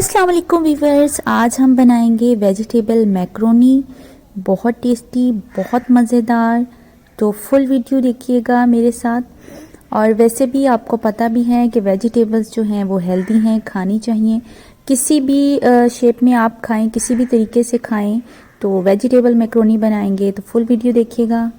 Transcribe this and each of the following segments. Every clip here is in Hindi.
अस्सलाम वालेकुम वीवर्स, आज हम बनाएंगे वेजिटेबल मैक्रोनी। बहुत टेस्टी, बहुत मज़ेदार। तो फुल वीडियो देखिएगा मेरे साथ। और वैसे भी आपको पता भी है कि वेजिटेबल्स जो हैं वो हेल्दी हैं, खानी चाहिए। किसी भी शेप में आप खाएं, किसी भी तरीके से खाएं। तो वेजिटेबल मैक्रोनी बनाएंगे तो फुल वीडियो देखिएगा।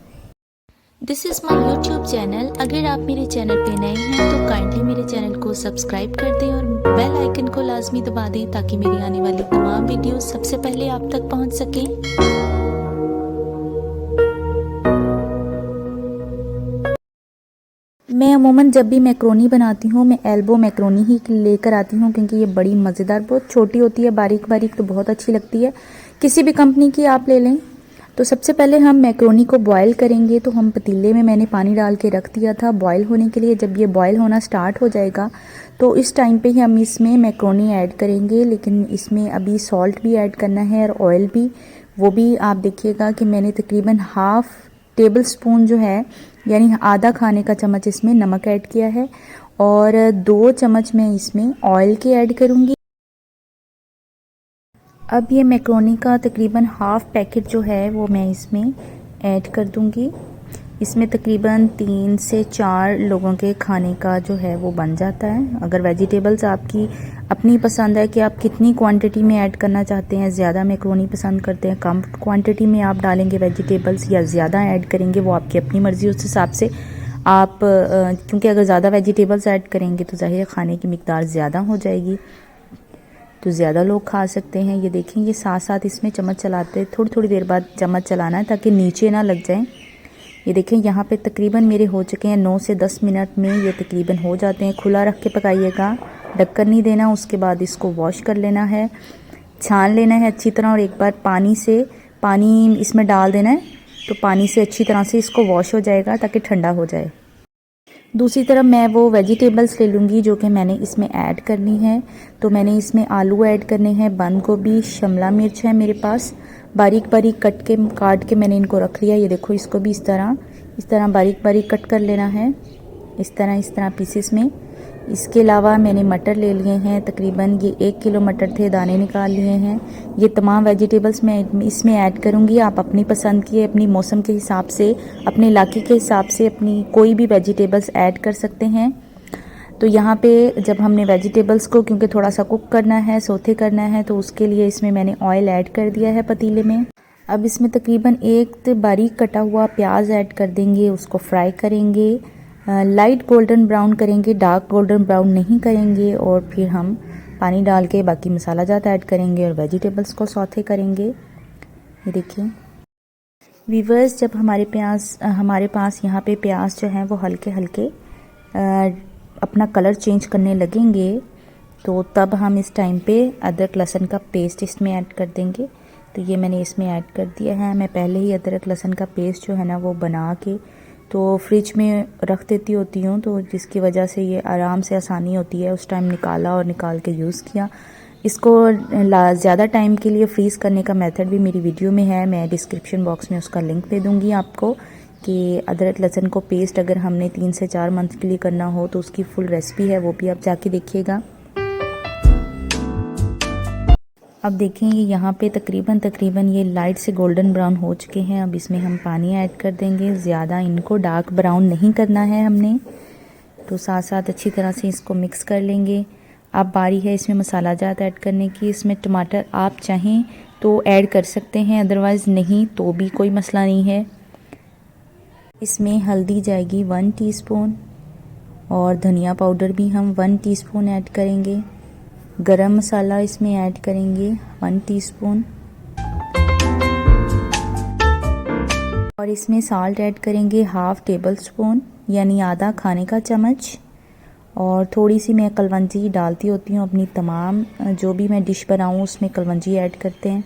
This is my YouTube channel. अगर आप मेरे चैनल पे नए हैं तो काइंडली मेरे चैनल को सब्सक्राइब कर दें और बेल आइकन को लाजमी दबा दें ताकि मेरी आने वाली तमाम वीडियोस सबसे पहले आप तक पहुंच सकें। मैं अमूमन जब भी मैक्रोनी बनाती हूँ मैं एल्बो मैक्रोनी ही लेकर आती हूँ क्योंकि ये बड़ी मज़ेदार, बहुत छोटी होती है, बारीक बारीक, तो बहुत अच्छी लगती है। किसी भी कंपनी की आप ले लें। तो सबसे पहले हम मैक्रोनी को बॉईल करेंगे। तो हम पतीले में मैंने पानी डाल के रख दिया था बॉईल होने के लिए। जब ये बॉईल होना स्टार्ट हो जाएगा तो इस टाइम पे ही हम इसमें मैक्रोनी ऐड करेंगे, लेकिन इसमें अभी सॉल्ट भी ऐड करना है और ऑयल भी। वो भी आप देखिएगा कि मैंने तकरीबन हाफ टेबल स्पून जो है, यानी आधा खाने का चम्मच इसमें नमक ऐड किया है और 2 चम्मच मैं इसमें ऑयल के ऐड करूँगी। अब ये मैक्रोनी का तकरीबन हाफ पैकेट जो है वो मैं इसमें ऐड कर दूंगी। इसमें तकरीबन 3 से 4 लोगों के खाने का जो है वो बन जाता है। अगर वेजिटेबल्स आपकी अपनी पसंद है कि आप कितनी क्वांटिटी में ऐड करना चाहते हैं, ज़्यादा मैक्रोनी पसंद करते हैं, कम क्वांटिटी में आप डालेंगे वेजिटेबल्स या ज़्यादा ऐड करेंगे, वो आपकी अपनी मर्ज़ी। उस हिसाब से आप क्योंकि अगर ज़्यादा वेजिटेबल्स ऐड करेंगे तो ज़ाहिर खाने की मिकदार ज़्यादा हो जाएगी, तो ज़्यादा लोग खा सकते हैं। ये देखें, ये साथ साथ इसमें चम्मच चलाते, थोड़ी थोड़ी देर बाद चम्मच चलाना है ताकि नीचे ना लग जाए। ये देखें, यहाँ पे तकरीबन मेरे हो चुके हैं 9 से 10 मिनट में ये तकरीबन हो जाते हैं। खुला रख के पकाइएगा, ढक्कन नहीं देना। उसके बाद इसको वॉश कर लेना है, छान लेना है अच्छी तरह और एक बार पानी इसमें डाल देना है। तो पानी से अच्छी तरह से इसको वॉश हो जाएगा ताकि ठंडा हो जाए। दूसरी तरफ मैं वो वेजिटेबल्स ले लूँगी जो कि मैंने इसमें ऐड करनी है। तो मैंने इसमें आलू ऐड करने हैं, बंद गोभी, शिमला मिर्च है मेरे पास, बारीक बारीक काट के मैंने इनको रख लिया। ये देखो, इसको भी इस तरह बारीक बारीक कट कर लेना है, इस तरह पीसेस में। इसके अलावा मैंने मटर ले लिए हैं, तकरीबन ये 1 किलो मटर थे, दाने निकाल लिए हैं। ये तमाम वेजिटेबल्स मैं इसमें ऐड करूँगी। आप अपनी पसंद की, अपनी मौसम के हिसाब से, अपने इलाके के हिसाब से अपनी कोई भी वेजिटेबल्स ऐड कर सकते हैं। तो यहाँ पे जब हमने वेजिटेबल्स को क्योंकि थोड़ा सा कुक करना है, सोते करना है, तो उसके लिए इसमें मैंने ऑयल ऐड कर दिया है पतीले में। अब इसमें तकरीबन 1 बारीक कटा हुआ प्याज ऐड कर देंगे, उसको फ्राई करेंगे, लाइट गोल्डन ब्राउन करेंगे, डार्क गोल्डन ब्राउन नहीं करेंगे। और फिर हम पानी डाल के बाकी मसाला जात ऐड करेंगे और वेजिटेबल्स को सौते करेंगे। ये देखिए वीवर्स, जब हमारे पास यहाँ पे प्याज जो है वो हल्के हल्के अपना कलर चेंज करने लगेंगे, तो तब हम इस टाइम पे अदरक लहसुन का पेस्ट इसमें ऐड कर देंगे। तो ये मैंने इसमें ऐड कर दिया है। मैं पहले ही अदरक लहसुन का पेस्ट जो है ना वो बना के तो फ्रिज में रख देती होती हूँ, तो जिसकी वजह से ये आराम से आसानी होती है। उस टाइम निकाला और निकाल के यूज़ किया। इसको ज़्यादा टाइम के लिए फ्रीज़ करने का मेथड भी मेरी वीडियो में है, मैं डिस्क्रिप्शन बॉक्स में उसका लिंक दे दूँगी आपको कि अदरक लहसुन को पेस्ट अगर हमने 3 से 4 मंथ के लिए करना हो तो उसकी फुल रेसिपी है, वो भी आप जाके देखिएगा। अब देखें, ये यहाँ पे तकरीबन ये लाइट से गोल्डन ब्राउन हो चुके हैं। अब इसमें हम पानी ऐड कर देंगे। ज़्यादा इनको डार्क ब्राउन नहीं करना है हमने, तो साथ साथ अच्छी तरह से इसको मिक्स कर लेंगे। अब बारी है इसमें मसाला जात ऐड करने की। इसमें टमाटर आप चाहें तो ऐड कर सकते हैं, अदरवाइज़ नहीं तो भी कोई मसला नहीं है। इसमें हल्दी जाएगी 1 टीस्पून और धनिया पाउडर भी हम 1 टीस्पून ऐड करेंगे। गरम मसाला इसमें ऐड करेंगे 1 टीस्पून और इसमें साल्ट ऐड करेंगे हाफ टेबल स्पून, यानी आधा खाने का चम्मच। और थोड़ी सी मैं कलवंजी डालती होती हूँ अपनी तमाम जो भी मैं डिश बनाऊँ उसमें कलवंजी ऐड करते हैं,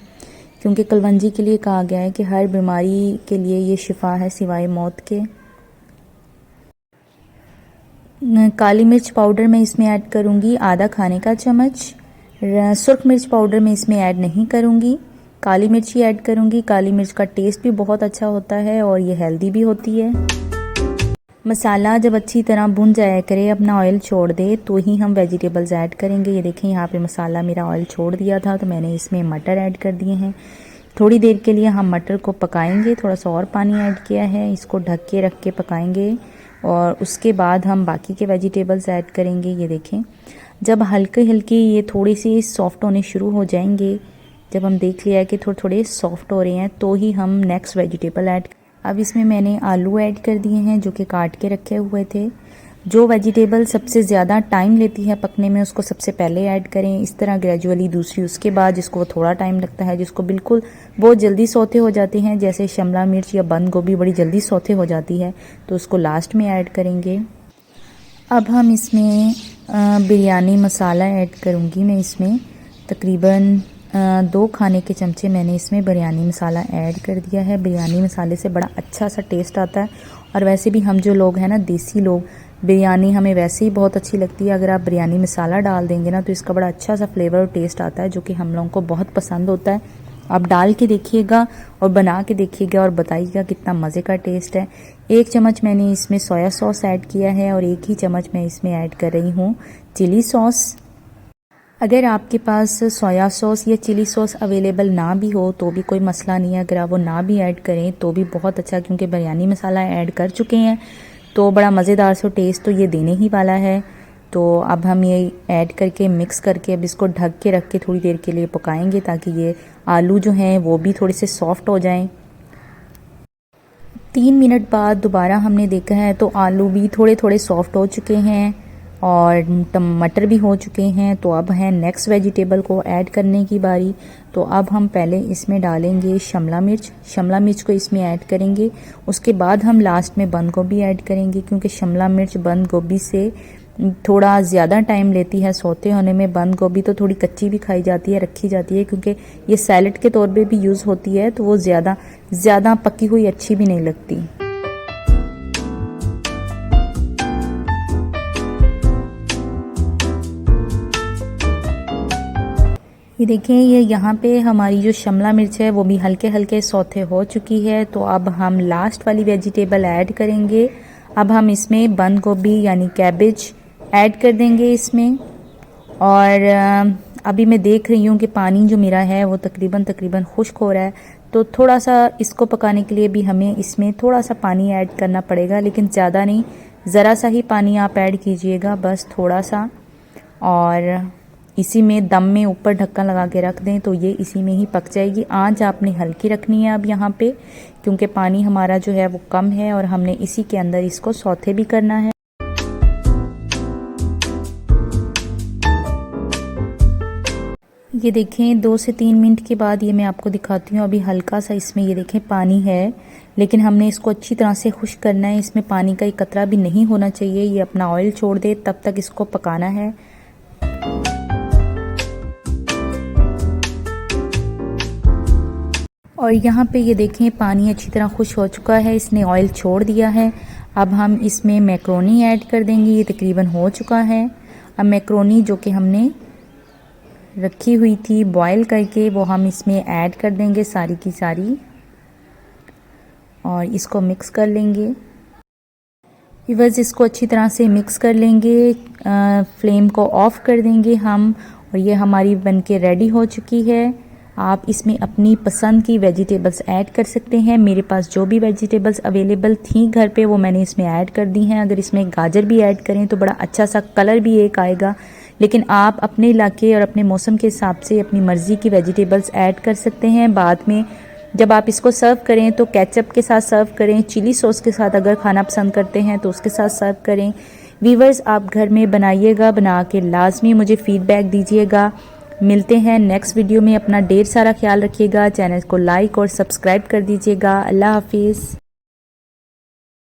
क्योंकि कलवंजी के लिए कहा गया है कि हर बीमारी के लिए ये शिफा है सिवाय मौत के। काली मिर्च पाउडर मैं इसमें ऐड करूँगी आधा खाने का चम्मच। सुर्ख मिर्च पाउडर मैं इसमें ऐड नहीं करूँगी, काली मिर्च ही ऐड करूँगी। काली मिर्च का टेस्ट भी बहुत अच्छा होता है और ये हेल्दी भी होती है। मसाला जब अच्छी तरह भुन जाया करे, अपना ऑयल छोड़ दे, तो ही हम वेजिटेबल्स ऐड करेंगे। ये देखें यहाँ पे मसाला मेरा ऑयल छोड़ दिया था, तो मैंने इसमें मटर ऐड कर दिए हैं। थोड़ी देर के लिए हम मटर को पकाएंगे, थोड़ा सा और पानी ऐड किया है, इसको ढक के रख के पकाएंगे और उसके बाद हम बाकी के वेजिटेबल्स ऐड करेंगे। ये देखें जब हल्के हल्के ये थोड़ी सी सॉफ्ट होने शुरू हो जाएंगे, जब हम देख लिया कि थोड़े थोड़े सॉफ्ट हो रहे हैं, तो ही हम नेक्स्ट वेजिटेबल ऐड। अब इसमें मैंने आलू ऐड कर दिए हैं जो कि काट के रखे हुए थे। जो वेजिटेबल सबसे ज़्यादा टाइम लेती है पकने में उसको सबसे पहले ऐड करें, इस तरह ग्रेजुअली दूसरी उसके बाद, जिसको थोड़ा टाइम लगता है, जिसको बिल्कुल बहुत जल्दी सौते हो जाते हैं, जैसे शिमला मिर्च या बंद गोभी बड़ी जल्दी सौते हो जाती है, तो उसको लास्ट में ऐड करेंगे। अब हम इसमें बिरयानी मसाला ऐड करूँगी। मैं इसमें तकरीबन 2 खाने के चमचे मैंने इसमें बिरयानी मसाला ऐड कर दिया है। बिरयानी मसाले से बड़ा अच्छा सा टेस्ट आता है, और वैसे भी हम जो लोग हैं ना देसी लोग, बिरयानी हमें वैसे ही बहुत अच्छी लगती है। अगर आप बिरयानी मसाला डाल देंगे ना तो इसका बड़ा अच्छा सा फ्लेवर और टेस्ट आता है, जो कि हम लोगों को बहुत पसंद होता है। आप डाल के देखिएगा और बना के देखिएगा और बताइएगा कितना मज़े का टेस्ट है। 1 चम्मच मैंने इसमें सोया सॉस ऐड किया है और 1 ही चम्मच मैं इसमें ऐड कर रही हूँ चिली सॉस। अगर आपके पास सोया सॉस या चिली सॉस अवेलेबल ना भी हो तो भी कोई मसला नहीं है, अगर आप वो ना भी ऐड करें तो भी बहुत अच्छा, क्योंकि बिरयानी मसाला ऐड कर चुके हैं तो बड़ा मज़ेदार सा टेस्ट तो ये देने ही वाला है। तो अब हम ये ऐड करके मिक्स करके अब इसको ढक के रख के थोड़ी देर के लिए पकाएंगे, ताकि ये आलू जो हैं वो भी थोड़े से सॉफ्ट हो जाएं। 3 मिनट बाद दोबारा हमने देखा है तो आलू भी थोड़े थोड़े सॉफ्ट हो चुके हैं और टमाटर भी हो चुके हैं। तो अब है नेक्स्ट वेजिटेबल को ऐड करने की बारी। तो अब हम पहले इसमें डालेंगे शिमला मिर्च को इसमें ऐड करेंगे। उसके बाद हम लास्ट में बंद गोभी ऐड करेंगे, क्योंकि शिमला मिर्च बंद गोभी से थोड़ा ज़्यादा टाइम लेती है सौते होने में। बंद गोभी तो थोड़ी कच्ची भी खाई जाती है, रखी जाती है, क्योंकि ये सैलेड के तौर पे भी यूज़ होती है, तो वो ज़्यादा पकी हुई अच्छी भी नहीं लगती। ये देखें, ये यहाँ पे हमारी जो शिमला मिर्च है वो भी हल्के हल्के सौते हो चुकी है। तो अब हम लास्ट वाली वेजिटेबल ऐड करेंगे। अब हम इसमें बंद गोभी यानी कैबेज ऐड कर देंगे इसमें। और अभी मैं देख रही हूँ कि पानी जो मेरा है वो तकरीबन खुश्क हो रहा है, तो थोड़ा सा इसको पकाने के लिए भी हमें इसमें थोड़ा सा पानी ऐड करना पड़ेगा, लेकिन ज़्यादा नहीं, ज़रा सा ही पानी आप ऐड कीजिएगा, बस थोड़ा सा। और इसी में दम में ऊपर ढक्कन लगा के रख दें तो ये इसी में ही पक जाएगी। आंच आपने हल्की रखनी है अब यहाँ पे, क्योंकि पानी हमारा जो है वो कम है और हमने इसी के अंदर इसको सौते भी करना है। ये देखें 2 से 3 मिनट के बाद ये मैं आपको दिखाती हूँ। अभी हल्का सा इसमें ये देखें पानी है, लेकिन हमने इसको अच्छी तरह से खुश्क करना है। इसमें पानी का एक कतरा भी नहीं होना चाहिए। ये अपना ऑयल छोड़ दे तब तक इसको पकाना है। और यहाँ पे ये देखें पानी अच्छी तरह खुश्क हो चुका है, इसने ऑयल छोड़ दिया है। अब हम इसमें मैक्रोनी ऐड कर देंगे। ये तकरीबन हो चुका है। अब मैक्रोनी जो कि हमने रखी हुई थी बॉईल करके, वो हम इसमें ऐड कर देंगे सारी की सारी, और इसको मिक्स कर लेंगे। बस इसको अच्छी तरह से मिक्स कर लेंगे। फ्लेम को ऑफ कर देंगे हम, और ये हमारी बनके रेडी हो चुकी है। आप इसमें अपनी पसंद की वेजिटेबल्स ऐड कर सकते हैं। मेरे पास जो भी वेजिटेबल्स अवेलेबल थी घर पे वो मैंने इसमें ऐड कर दी हैं। अगर इसमें गाजर भी ऐड करें तो बड़ा अच्छा सा कलर भी एक आएगा, लेकिन आप अपने इलाके और अपने मौसम के हिसाब से अपनी मर्ज़ी की वेजिटेबल्स ऐड कर सकते हैं। बाद में जब आप इसको सर्व करें तो केचप के साथ सर्व करें, चिली सॉस के साथ अगर खाना पसंद करते हैं तो उसके साथ सर्व करें। व्यूअर्स, आप घर में बनाइएगा, बना के लाजमी मुझे फ़ीडबैक दीजिएगा। मिलते हैं नेक्स्ट वीडियो में। अपना ढेर सारा ख्याल रखिएगा। चैनल को लाइक और सब्सक्राइब कर दीजिएगा। अल्लाह हाफिज़।